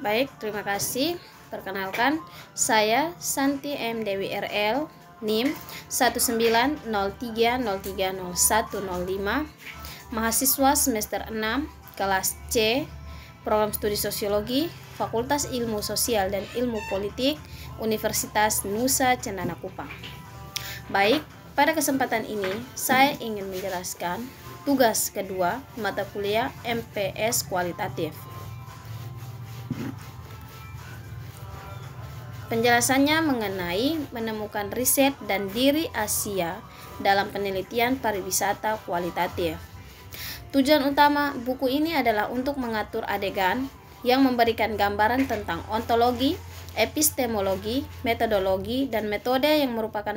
Baik, terima kasih. Perkenalkan, saya Santi M. Dewi RL, NIM 1903030105, mahasiswa semester 6, kelas C, program studi Sosiologi, Fakultas Ilmu Sosial dan Ilmu Politik, Universitas Nusa Cendana Kupang. Baik, pada kesempatan ini saya ingin menjelaskan tugas kedua mata kuliah MPS Kualitatif. Penjelasannya mengenai menemukan riset dan diri Asia dalam penelitian pariwisata kualitatif. Tujuan utama buku ini adalah untuk mengatur adegan yang memberikan gambaran tentang ontologi, epistemologi, metodologi, dan metode yang merupakan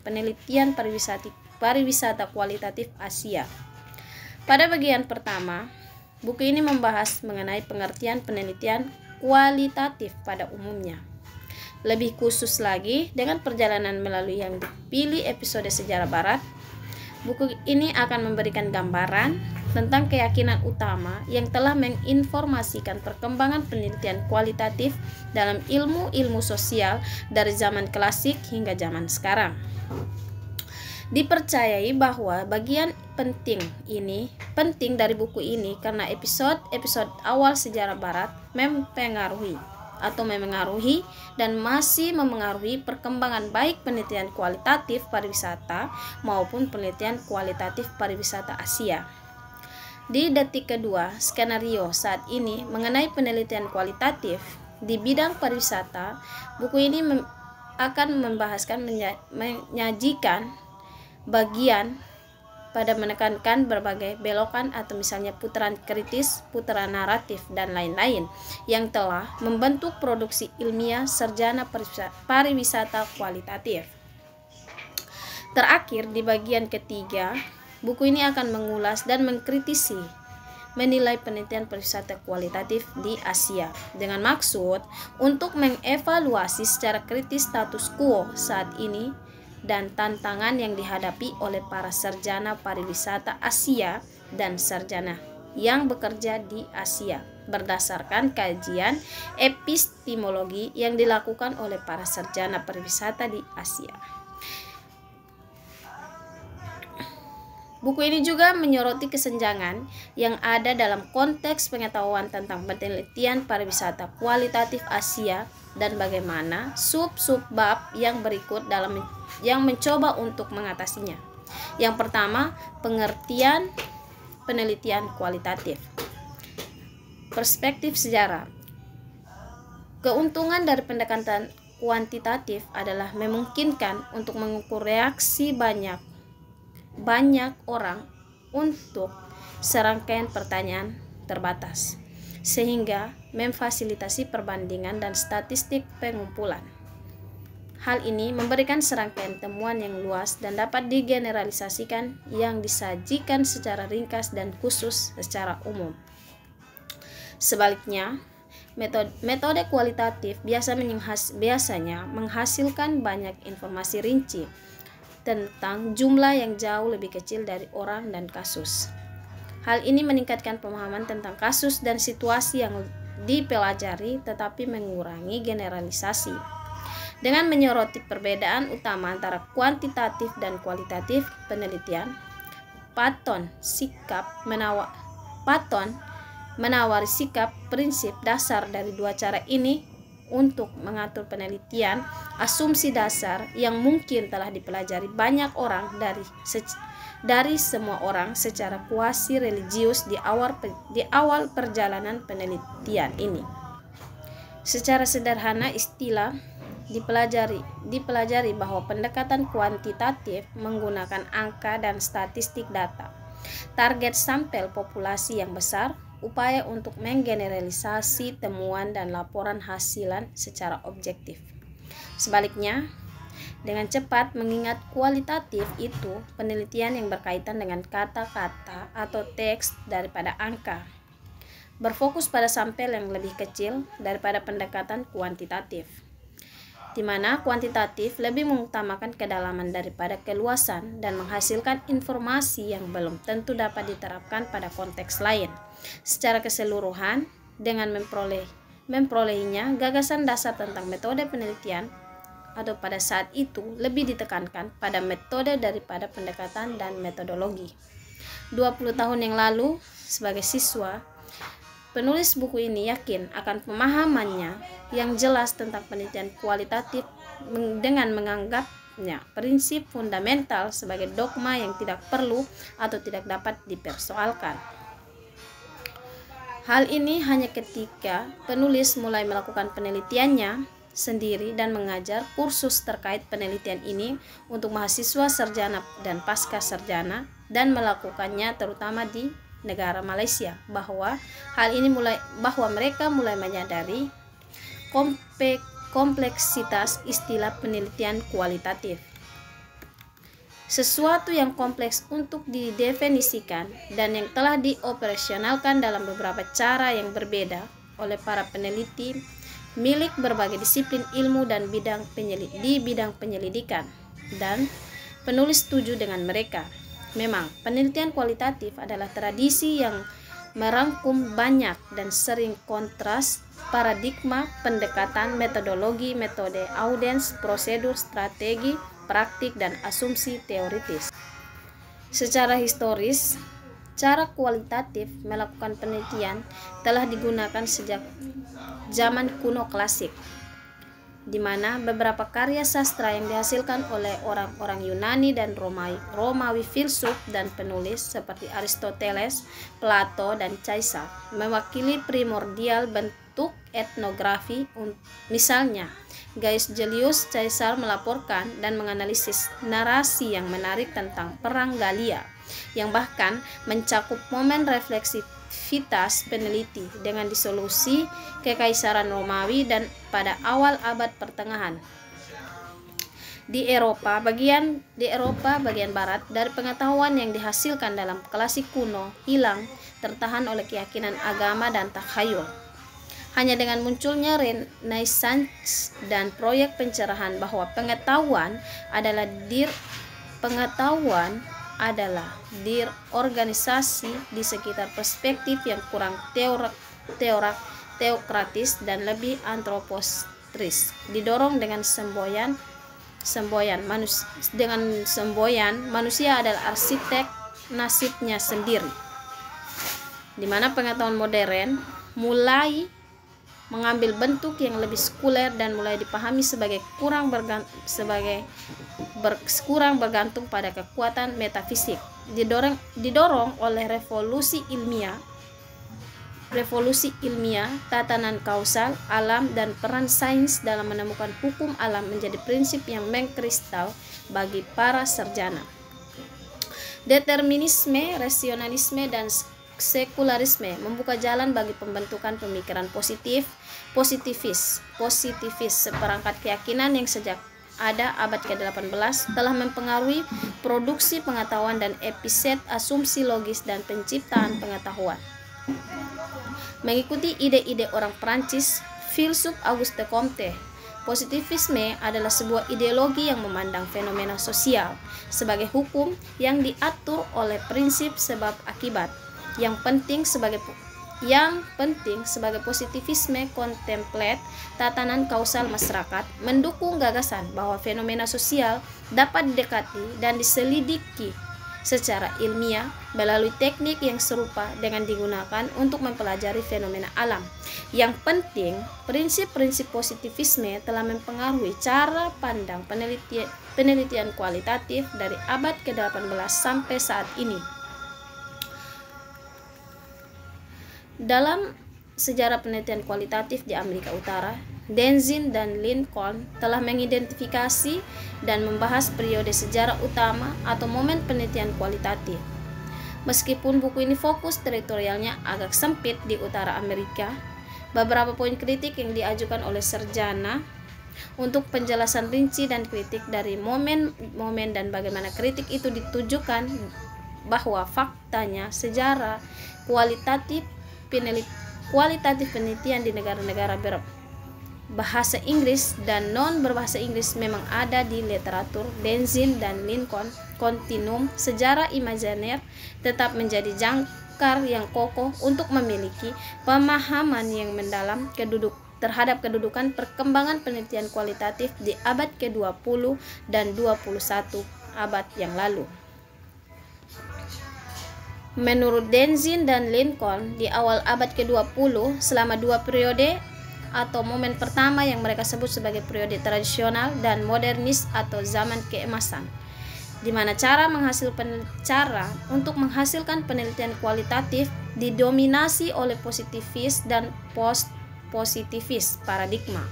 penelitian pariwisata kualitatif Asia. Pada bagian pertama, buku ini membahas mengenai pengertian penelitian kualitatif pada umumnya. Lebih khusus lagi, dengan perjalanan melalui yang dipilih episode sejarah barat, buku ini akan memberikan gambaran tentang keyakinan utama yang telah menginformasikan perkembangan penelitian kualitatif dalam ilmu-ilmu sosial dari zaman klasik hingga zaman sekarang. Dipercayai bahwa bagian penting dari buku ini karena episode awal sejarah barat memengaruhi dan masih memengaruhi perkembangan baik penelitian kualitatif pariwisata maupun penelitian kualitatif pariwisata Asia. Di detik kedua, skenario saat ini mengenai penelitian kualitatif di bidang pariwisata, buku ini akan menyajikan bagian pada menekankan berbagai belokan atau misalnya putaran kritis, putaran naratif, dan lain-lain yang telah membentuk produksi ilmiah sarjana pariwisata kualitatif. Terakhir, di bagian ketiga, buku ini akan mengulas dan mengkritisi menilai penelitian pariwisata kualitatif di Asia dengan maksud untuk mengevaluasi secara kritis status quo saat ini dan tantangan yang dihadapi oleh para sarjana pariwisata Asia dan sarjana yang bekerja di Asia berdasarkan kajian epistemologi yang dilakukan oleh para sarjana pariwisata di Asia. Buku ini juga menyoroti kesenjangan yang ada dalam konteks pengetahuan tentang penelitian pariwisata kualitatif Asia dan bagaimana sub-bab yang berikut yang mencoba untuk mengatasinya. Yang pertama, pengertian penelitian kualitatif. Perspektif sejarah. Keuntungan dari pendekatan kuantitatif adalah memungkinkan untuk mengukur reaksi banyak orang untuk serangkaian pertanyaan terbatas, sehingga memfasilitasi perbandingan dan statistik pengumpulan. Hal ini memberikan serangkaian temuan yang luas dan dapat digeneralisasikan yang disajikan secara ringkas dan khusus secara umum. Sebaliknya, metode kualitatif biasanya menghasilkan banyak informasi rinci tentang jumlah yang jauh lebih kecil dari orang dan kasus. Hal ini meningkatkan pemahaman tentang kasus dan situasi yang dipelajari tetapi mengurangi generalisasi. Dengan menyoroti perbedaan utama antara kuantitatif dan kualitatif penelitian, Patton menawari sikap prinsip dasar dari dua cara ini untuk mengatur penelitian asumsi dasar yang mungkin telah dipelajari banyak orang dari semua orang secara kuasi religius di awal perjalanan penelitian ini. Secara sederhana istilah dipelajari bahwa pendekatan kuantitatif menggunakan angka dan statistik data, target sampel populasi yang besar, upaya untuk menggeneralisasi temuan dan laporan hasilan secara objektif. Sebaliknya, dengan cepat mengingat kualitatif itu penelitian yang berkaitan dengan kata-kata atau teks daripada angka, berfokus pada sampel yang lebih kecil daripada pendekatan kuantitatif, di mana kuantitatif lebih mengutamakan kedalaman daripada keluasan dan menghasilkan informasi yang belum tentu dapat diterapkan pada konteks lain. Secara keseluruhan, dengan memperolehinya gagasan dasar tentang metode penelitian, atau pada saat itu lebih ditekankan pada metode daripada pendekatan dan metodologi. 20 tahun yang lalu, sebagai siswa, penulis buku ini yakin akan pemahamannya yang jelas tentang penelitian kualitatif dengan menganggapnya prinsip fundamental sebagai dogma yang tidak perlu atau tidak dapat dipersoalkan. Hal ini hanya ketika penulis mulai melakukan penelitiannya sendiri dan mengajar kursus terkait penelitian ini untuk mahasiswa sarjana dan pasca sarjana, dan melakukannya terutama di negara Malaysia, bahwa mereka mulai menyadari kompleksitas istilah penelitian kualitatif. Sesuatu yang kompleks untuk didefinisikan dan yang telah dioperasionalkan dalam beberapa cara yang berbeda oleh para peneliti milik berbagai disiplin ilmu dan di bidang penyelidikan, dan penulis setuju dengan mereka. Memang penelitian kualitatif adalah tradisi yang merangkum banyak dan sering kontras paradigma, pendekatan, metodologi, metode, audiens, prosedur, strategi, praktik, dan asumsi teoritis. Secara historis, cara kualitatif melakukan penelitian telah digunakan sejak zaman kuno klasik, di mana beberapa karya sastra yang dihasilkan oleh orang-orang Yunani dan Romawi filsuf dan penulis seperti Aristoteles, Plato, dan Caesar mewakili primordial bentuk etnografi. Misalnya, Gaius Julius Caesar melaporkan dan menganalisis narasi yang menarik tentang Perang Gallia, yang bahkan mencakup momen refleksivitas peneliti dengan disolusi Kekaisaran Romawi dan pada awal abad pertengahan. Di Eropa bagian barat, dari pengetahuan yang dihasilkan dalam klasik kuno hilang tertahan oleh keyakinan agama dan takhayul. Hanya dengan munculnya Renaissance dan proyek pencerahan bahwa pengetahuan adalah organisasi di sekitar perspektif yang kurang teokratis dan lebih antropocentris, didorong dengan semboyan manusia adalah arsitek nasibnya sendiri, di mana pengetahuan modern mulai mengambil bentuk yang lebih sekuler dan mulai dipahami sebagai kurang bergantung pada kekuatan metafisik, didorong oleh revolusi ilmiah, tatanan kausal alam, dan peran sains dalam menemukan hukum alam menjadi prinsip yang mengkristal bagi para sarjana. Determinisme, rasionalisme, dan sekularisme membuka jalan bagi pembentukan pemikiran positivis, seperangkat keyakinan yang sejak ada abad ke-18 telah mempengaruhi produksi pengetahuan dan episet asumsi logis dan penciptaan pengetahuan. Mengikuti ide-ide orang Prancis, filsuf Auguste Comte, positivisme adalah sebuah ideologi yang memandang fenomena sosial sebagai hukum yang diatur oleh prinsip sebab akibat. Yang penting sebagai positivisme kontemplate tatanan kausal masyarakat mendukung gagasan bahwa fenomena sosial dapat didekati dan diselidiki secara ilmiah melalui teknik yang serupa dengan digunakan untuk mempelajari fenomena alam. Yang penting, prinsip-prinsip positivisme telah mempengaruhi cara pandang penelitian kualitatif dari abad ke-18 sampai saat ini. Dalam sejarah penelitian kualitatif di Amerika Utara, Denzin dan Lincoln telah mengidentifikasi dan membahas periode sejarah utama atau momen penelitian kualitatif. Meskipun buku ini fokus teritorialnya agak sempit di utara Amerika, beberapa poin kritik yang diajukan oleh sarjana untuk penjelasan rinci dan kritik dari momen dan bagaimana kritik itu ditujukan bahwa faktanya sejarah kualitatif penelitian di negara-negara berbahasa Inggris dan non berbahasa Inggris memang ada di literatur Denzin dan Lincoln. Kontinum sejarah imajiner tetap menjadi akar yang kokoh untuk memiliki pemahaman yang mendalam terhadap kedudukan perkembangan penelitian kualitatif di abad ke-20 dan 21 abad yang lalu. Menurut Denzin dan Lincoln, di awal abad ke-20, selama 2 periode atau momen pertama yang mereka sebut sebagai periode tradisional dan modernis atau zaman keemasan, di mana cara untuk menghasilkan penelitian kualitatif didominasi oleh positivis dan post-positivis paradigma.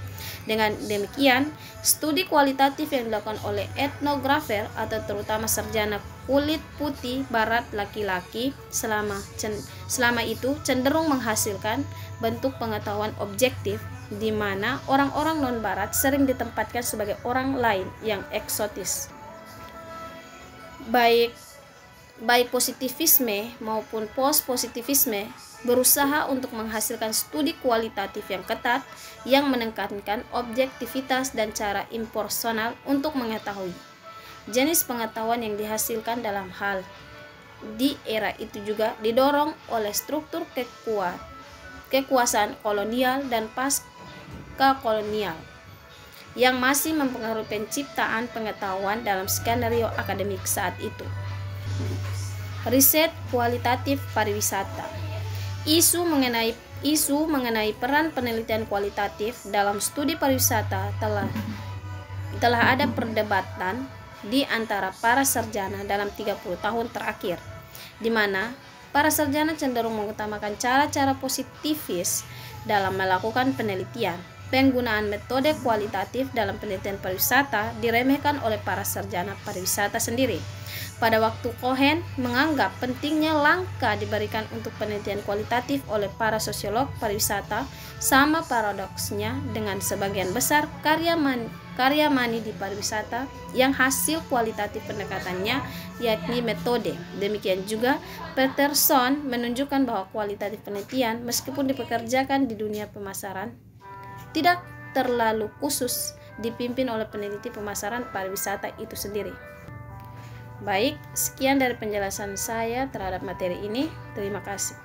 Dengan demikian, studi kualitatif yang dilakukan oleh etnografer atau terutama sarjana kulit putih barat laki-laki selama itu cenderung menghasilkan bentuk pengetahuan objektif di mana orang-orang non-barat sering ditempatkan sebagai orang lain yang eksotis. Baik positivisme maupun post-positivisme berusaha untuk menghasilkan studi kualitatif yang ketat yang menekankan objektivitas dan cara impersonal untuk mengetahui. Jenis pengetahuan yang dihasilkan dalam hal di era itu juga didorong oleh struktur kekuasaan kolonial dan pasca kolonial yang masih mempengaruhi penciptaan pengetahuan dalam skenario akademik saat itu. Riset kualitatif pariwisata. Isu mengenai peran penelitian kualitatif dalam studi pariwisata telah ada perdebatan di antara para sarjana dalam 30 tahun terakhir, di mana para sarjana cenderung mengutamakan cara-cara positivis dalam melakukan penelitian. Penggunaan metode kualitatif dalam penelitian pariwisata diremehkan oleh para sarjana pariwisata sendiri. Pada waktu Cohen menganggap pentingnya langkah diberikan untuk penelitian kualitatif oleh para sosiolog pariwisata, sama paradoksnya dengan sebagian besar karya Mani di pariwisata yang hasil kualitatif pendekatannya yakni metode. Demikian juga Peterson menunjukkan bahwa kualitatif penelitian meskipun dipekerjakan di dunia pemasaran tidak terlalu khusus dipimpin oleh peneliti pemasaran pariwisata itu sendiri. Baik, sekian dari penjelasan saya terhadap materi ini. Terima kasih.